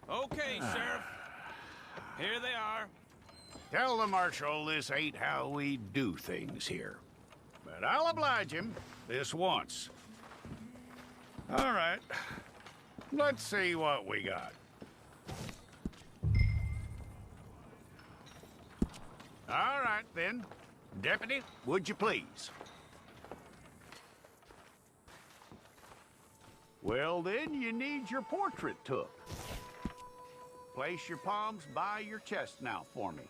Okay, Sheriff. Here they are. Tell the Marshal this ain't how we do things here. But I'll oblige him this once. All right. Let's see what we got. All right, then. Deputy, would you please? Well, then, you need your portrait took. Place your palms by your chest now for me.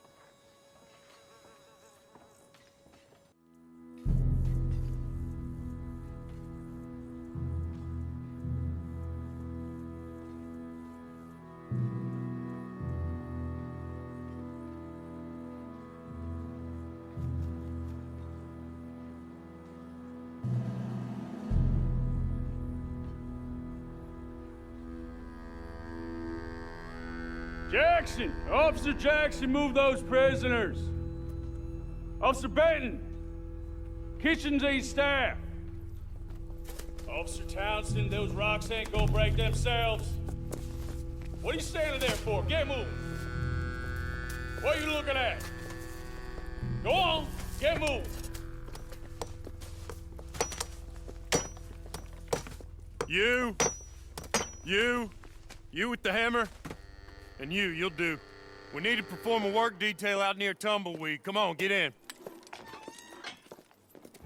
Jackson! Officer Jackson, move those prisoners! Officer Benton! Kitchens ain't staff! Officer Townsend, those rocks ain't gonna break themselves. What are you standing there for? Get moving! What are you looking at? Go on, get moving! You with the hammer? And you'll do. We need to perform a work detail out near Tumbleweed. Come on, get in.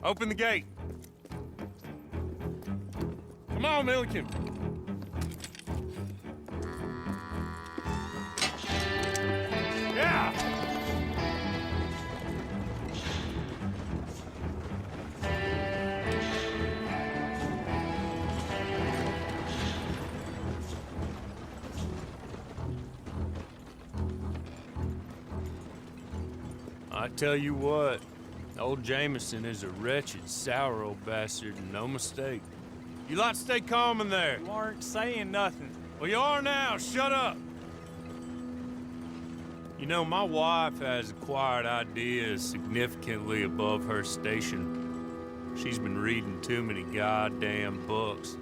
Open the gate. Come on, Milliken. Yeah! I tell you what, old Jameson is a wretched, sour old bastard, and no mistake. You lot stay calm in there. You aren't saying nothing. Well, you are now. Shut up. You know, my wife has acquired ideas significantly above her station. She's been reading too many goddamn books.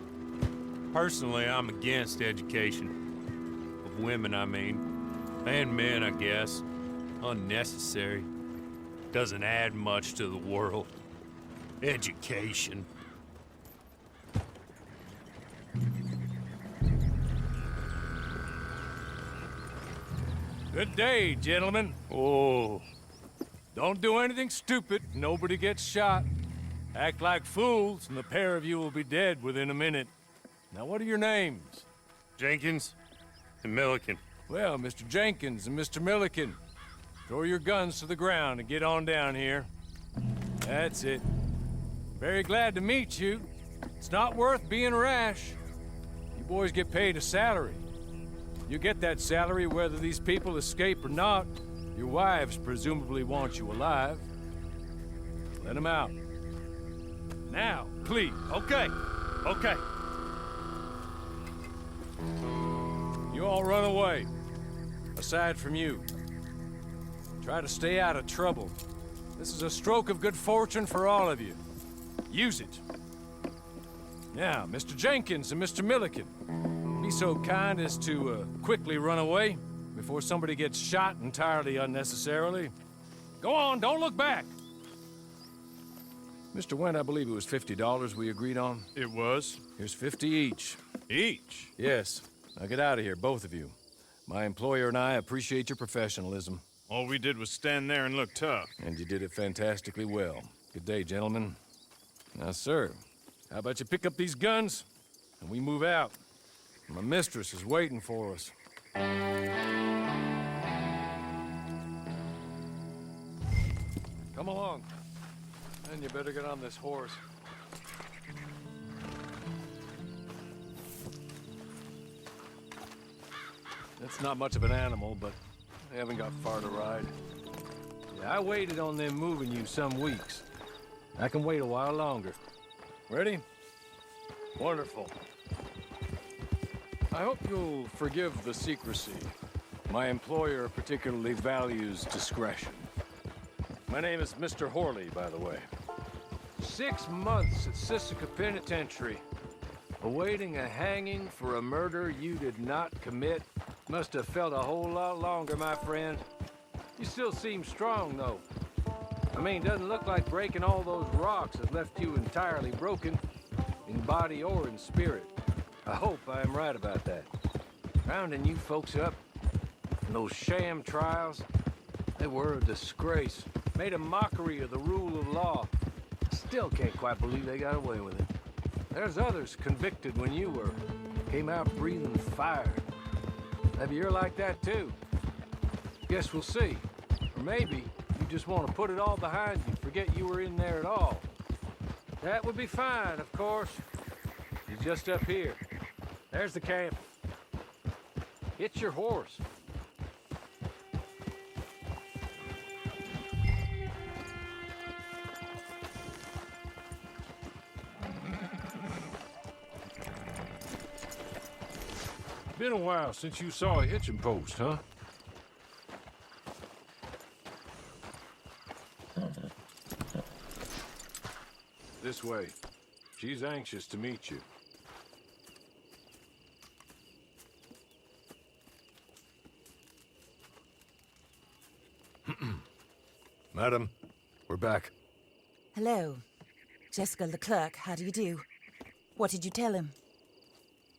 Personally, I'm against education. Of women, I mean. And men, I guess. Unnecessary. Doesn't add much to the world. Education. Good day, gentlemen. Oh. Don't do anything stupid, nobody gets shot. Act like fools, and the pair of you will be dead within a minute. Now, what are your names? Jenkins and Milliken. Well, Mr. Jenkins and Mr. Milliken, throw your guns to the ground and get on down here. That's it. Very glad to meet you. It's not worth being rash. You boys get paid a salary. You get that salary whether these people escape or not. Your wives presumably want you alive. Let them out. Now, please. Okay. You all run away. Aside from you. Try to stay out of trouble. This is a stroke of good fortune for all of you. Use it. Now, Mr. Jenkins and Mr. Milliken, be so kind as to quickly run away before somebody gets shot entirely unnecessarily. Go on, don't look back. Mr. Wendt, I believe it was $50 we agreed on. It was. Here's 50 each. Each? Yes. Now get out of here, both of you. My employer and I appreciate your professionalism. All we did was stand there and look tough. And you did it fantastically well. Good day, gentlemen. Now, sir, how about you pick up these guns and we move out? My mistress is waiting for us. Come along. And you better get on this horse. It's not much of an animal, but they haven't got far to ride. Yeah, I waited on them moving you some weeks. I can wait a while longer. Ready? Wonderful. I hope you'll forgive the secrecy. My employer particularly values discretion. My name is Mr. Horley, by the way. 6 months at Sisika Penitentiary, awaiting a hanging for a murder you did not commit Must have felt a whole lot longer, my friend. You still seem strong, though. I mean, doesn't look like breaking all those rocks has left you entirely broken, in body or in spirit. I hope I am right about that. Rounding you folks up, and those sham trials, they were a disgrace. Made a mockery of the rule of law. Still can't quite believe they got away with it. There's others convicted when you were. Came out breathing fire. Maybe you're like that too. Guess we'll see. Or maybe you just want to put it all behind you, forget you were in there at all. That would be fine, of course. You're just up here. There's the camp. Hitch your horse. Been a while since you saw a hitching post, huh? This way. She's anxious to meet you. Madam, we're back. Hello. Jessica Leclerc, how do you do? What did you tell him?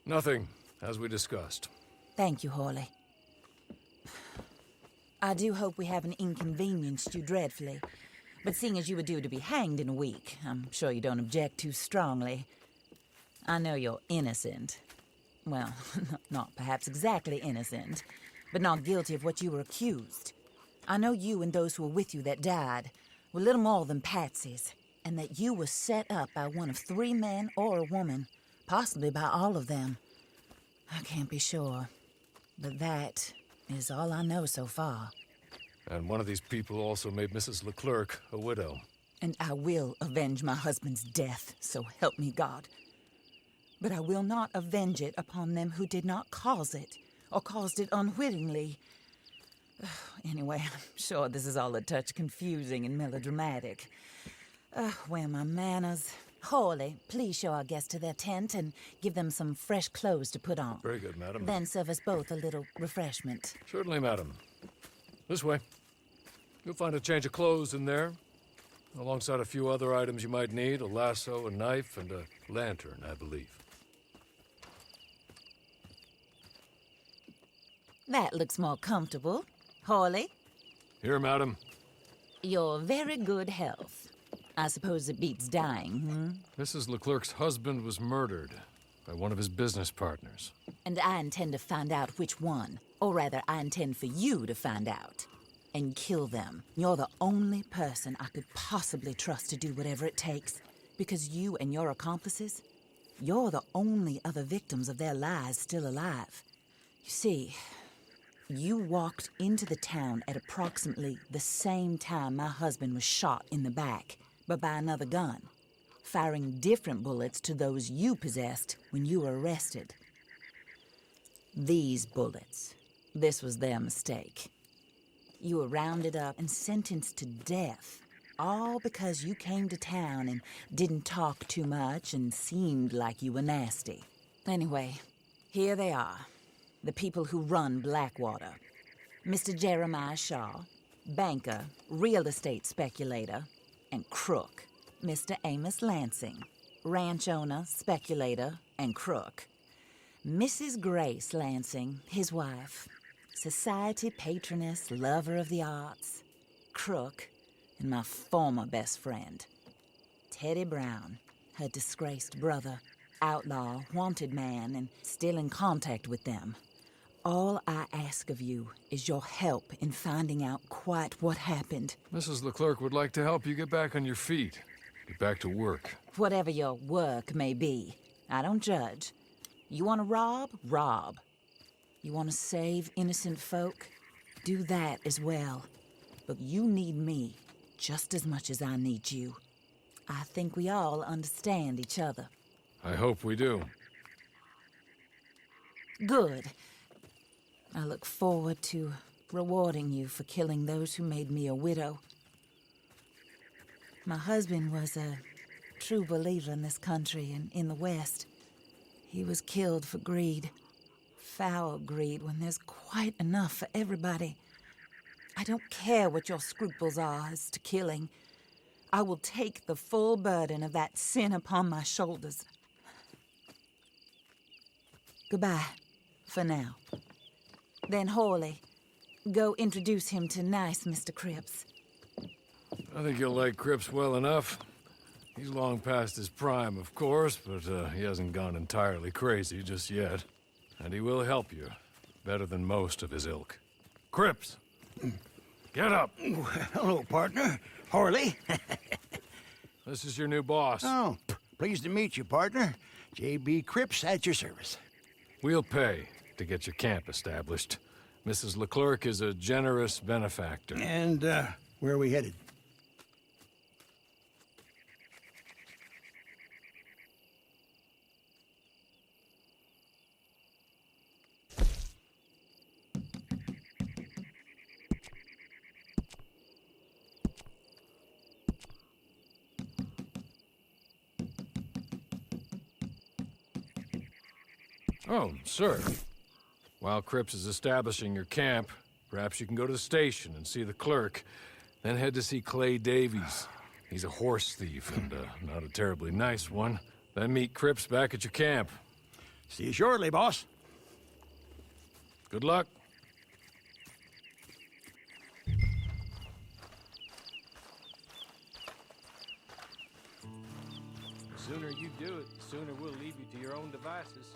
Nothing, as we discussed. Thank you, Hawley. I do hope we haven't inconvenienced you dreadfully. But seeing as you were due to be hanged in a week, I'm sure you don't object too strongly. I know you're innocent. Well, not perhaps exactly innocent, but not guilty of what you were accused. I know you and those who were with you that died were little more than patsies, and that you were set up by one of 3 men or a woman, possibly by all of them. I can't be sure, but that is all I know so far. And one of these people also made Mrs. Leclerc a widow. And I will avenge my husband's death, so help me God. But I will not avenge it upon them who did not cause it, or caused it unwittingly. Anyway, I'm sure this is all a touch confusing and melodramatic. Where are my manners? Hawley, please show our guests to their tent and give them some fresh clothes to put on. Very good, madam. Then serve us both a little refreshment. Certainly, madam. This way. You'll find a change of clothes in there, alongside a few other items you might need, a lasso, a knife, and a lantern, I believe. That looks more comfortable. Hawley? Here, madam. Your very good health. I suppose it beats dying, Mrs. Leclerc's husband was murdered by one of his business partners. And I intend to find out which one. Or rather, I intend for you to find out. And kill them. You're the only person I could possibly trust to do whatever it takes. Because you and your accomplices, you're the only other victims of their lies still alive. You see, you walked into the town at approximately the same time my husband was shot in the back, but by another gun, firing different bullets to those you possessed when you were arrested. These bullets, this was their mistake. You were rounded up and sentenced to death, all because you came to town and didn't talk too much and seemed like you were nasty. Anyway, here they are, the people who run Blackwater. Mr. Jeremiah Shaw, banker, real estate speculator, and crook. Mr. Amos Lansing, ranch owner, speculator, and crook. Mrs. Grace Lansing, his wife, society patroness, lover of the arts, crook, and my former best friend. Teddy Brown, her disgraced brother, outlaw, wanted man, and still in contact with them. All I ask of you is your help in finding out quite what happened. Mrs. Leclerc would like to help you get back on your feet. Get back to work. Whatever your work may be, I don't judge. You want to rob? Rob. You want to save innocent folk? Do that as well. But you need me just as much as I need you. I think we all understand each other. I hope we do. Good. I look forward to rewarding you for killing those who made me a widow. My husband was a true believer in this country and in the West. He was killed for greed. foul greed when there's quite enough for everybody. I don't care what your scruples are as to killing. I will take the full burden of that sin upon my shoulders. Goodbye, for now. Then, Hawley, go introduce him to nice Mr. Cripps. I think you'll like Cripps well enough. He's long past his prime, of course, but he hasn't gone entirely crazy just yet. And he will help you, better than most of his ilk. Cripps! Get up! Hello, partner. Harley. This is your new boss. Oh, pleased to meet you, partner. J.B. Cripps at your service. We'll pay to get your camp established. Mrs. Leclerc is a generous benefactor. And, where are we headed? Oh, sir. While Cripps is establishing your camp, perhaps you can go to the station and see the clerk, then head to see Clay Davies. He's a horse thief, and not a terribly nice one. Then meet Cripps back at your camp. See you shortly, boss. Good luck. The sooner you do it, the sooner we'll leave you to your own devices.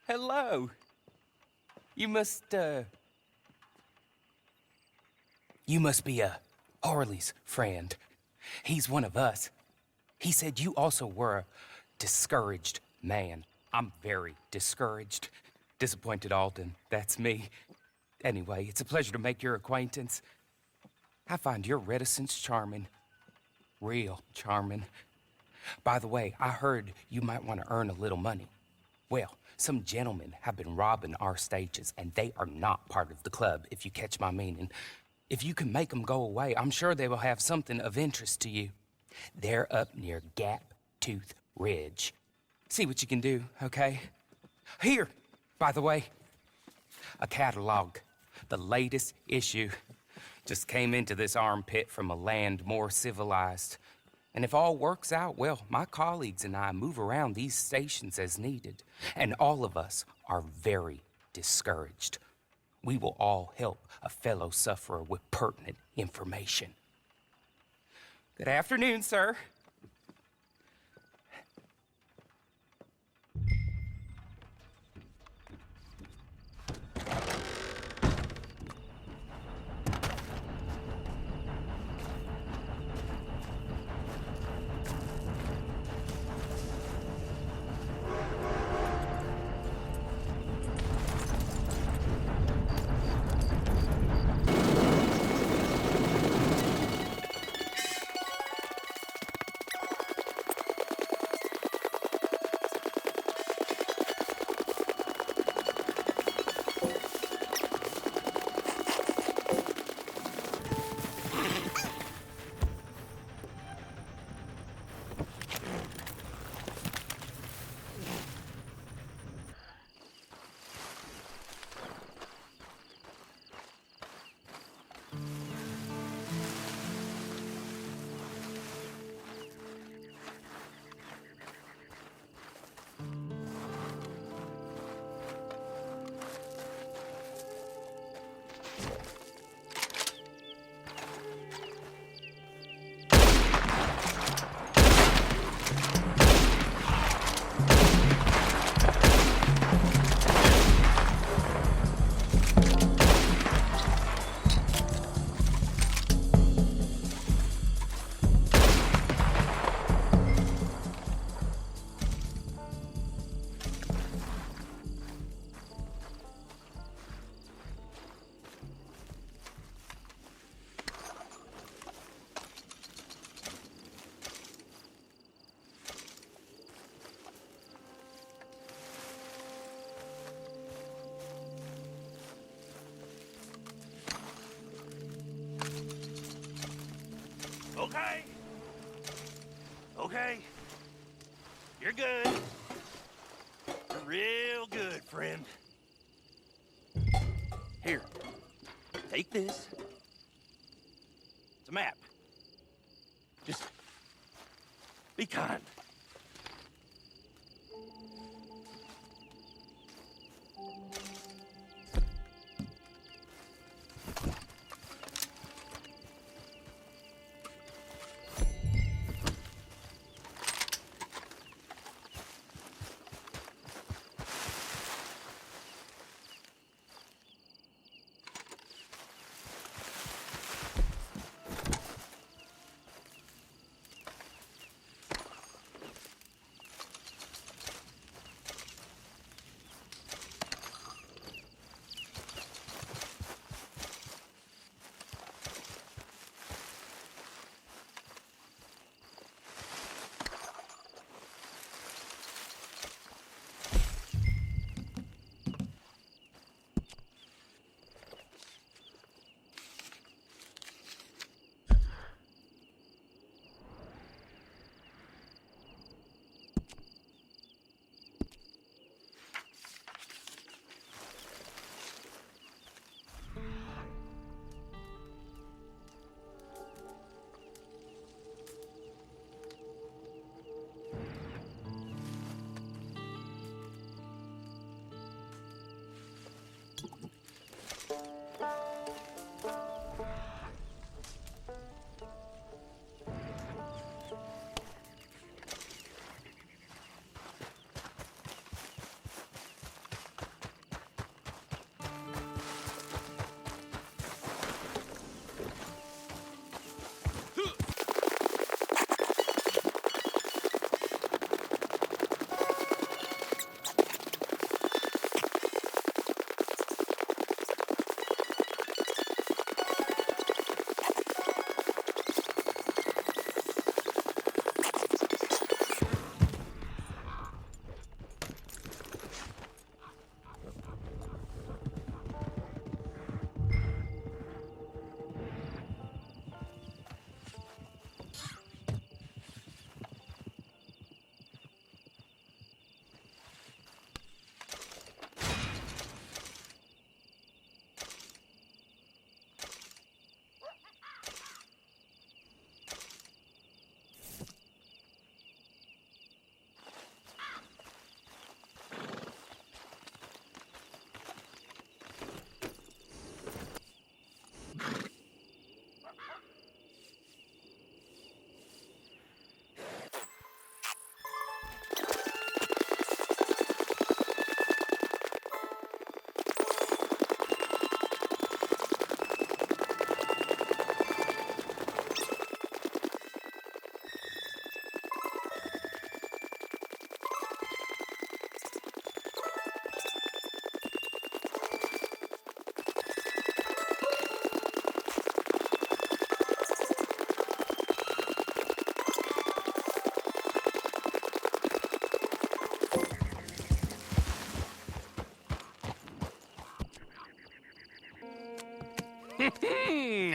Hello. You must be Harley's friend. He's one of us. He said you also were a discouraged man. I'm very discouraged. Disappointed Alden, that's me. Anyway, it's a pleasure to make your acquaintance. I find your reticence charming. Real charming. By the way, I heard you might want to earn a little money. Well, some gentlemen have been robbing our stages, and they are not part of the club, if you catch my meaning. If you can make them go away, I'm sure they will have something of interest to you. They're up near Gap Tooth Ridge. See what you can do, okay? Here, by the way, a catalog. The latest issue. Just came into this armpit from a land more civilized. And if all works out, well, my colleagues and I move around these stations as needed. And all of us are very discouraged. We will all help a fellow sufferer with pertinent information. Good afternoon, sir. okay? You're good. You're real good, friend. Here, take this. It's a map. Just be kind.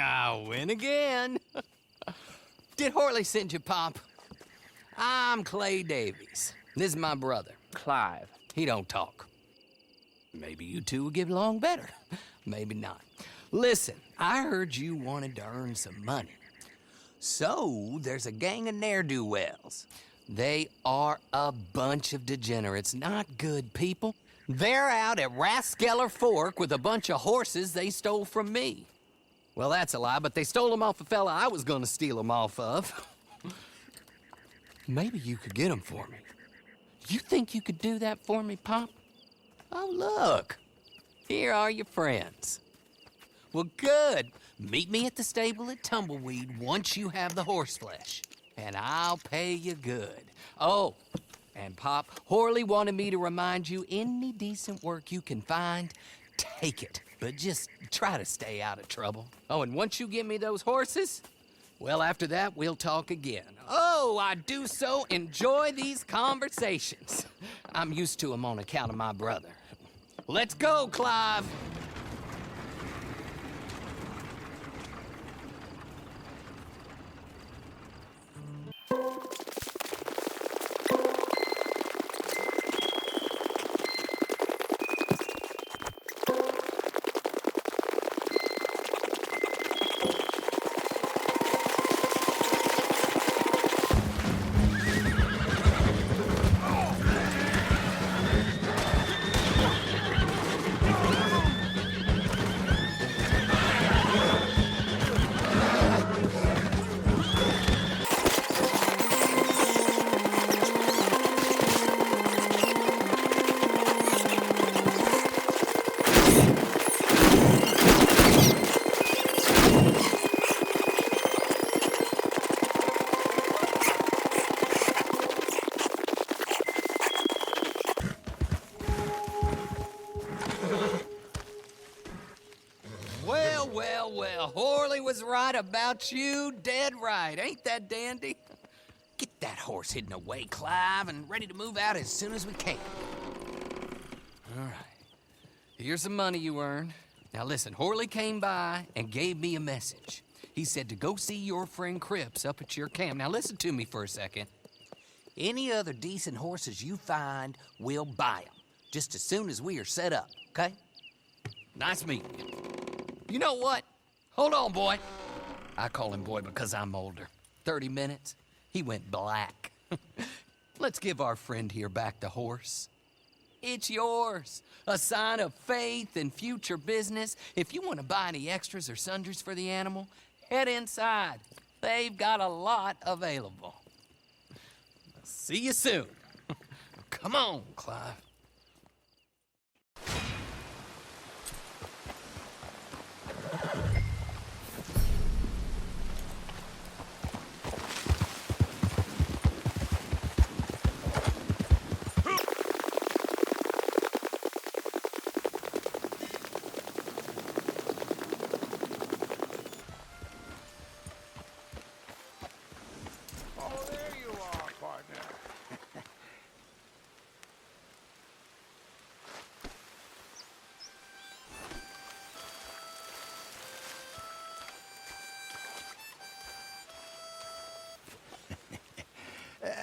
I win again. Did Horley send you, Pop? I'm Clay Davies. This is my brother, Clive. He don't talk. Maybe you two will get along better. Maybe not. Listen, I heard you wanted to earn some money. So, there's a gang of ne'er-do-wells. They are a bunch of degenerates, not good people. They're out at Raskeller Fork with a bunch of horses they stole from me. Well, that's a lie, but they stole them off a fella I was gonna steal them off of. Maybe you could get them for me. You think you could do that for me, Pop? Oh, look. Here are your friends. Well, good. Meet me at the stable at Tumbleweed once you have the horse flesh, and I'll pay you good. Oh, and Pop, Horley wanted me to remind you, any decent work you can find, take it. But just try to stay out of trouble. Oh, and once you give me those horses, well, after that, we'll talk again. Oh, I do so enjoy these conversations. I'm used to them on account of my brother. Let's go, Clive. Well, Horley was right about you, dead right. Ain't that dandy? Get that horse hidden away, Clive, and ready to move out as soon as we can. All right. Here's the money you earned. Now listen, Horley came by and gave me a message. He said to go see your friend Cripps up at your camp. Now listen to me for a second. Any other decent horses you find, we'll buy them. Just as soon as we are set up, okay? Nice meeting you. You know what? Hold on, boy. I call him boy because I'm older. 30 minutes, he went black. Let's give our friend here back the horse. It's yours. A sign of faith and future business. If you want to buy any extras or sundries for the animal, head inside. They've got a lot available. See you soon. Come on, Clive. Oh, there you are, partner.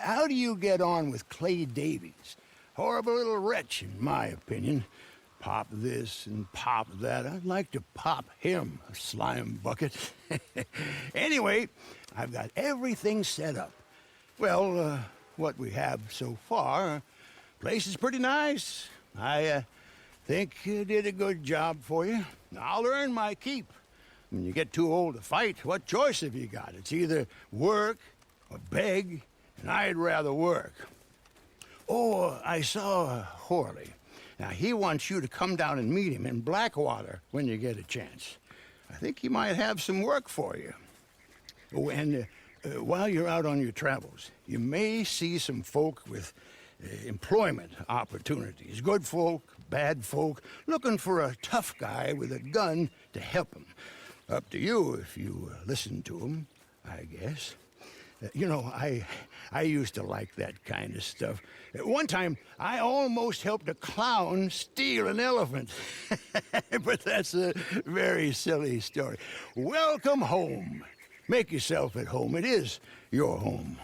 How do you get on with Clay Davies? Horrible little wretch, in my opinion. Pop this and pop that. I'd like to pop him, a slime bucket. Anyway, I've got everything set up. Well, what we have so far, place is pretty nice. I think you did a good job for you. I'll earn my keep. When you get too old to fight, what choice have you got? It's either work or beg, and I'd rather work. Oh, I saw Horley. Now, he wants you to come down and meet him in Blackwater when you get a chance. I think he might have some work for you. Oh, and while you're out on your travels, you may see some folk with employment opportunities. Good folk, bad folk, looking for a tough guy with a gun to help them. Up to you if you listen to them, I guess. You know, I used to like that kind of stuff. One time, I almost helped a clown steal an elephant. But that's a very silly story. Welcome home. Make yourself at home. It is your home.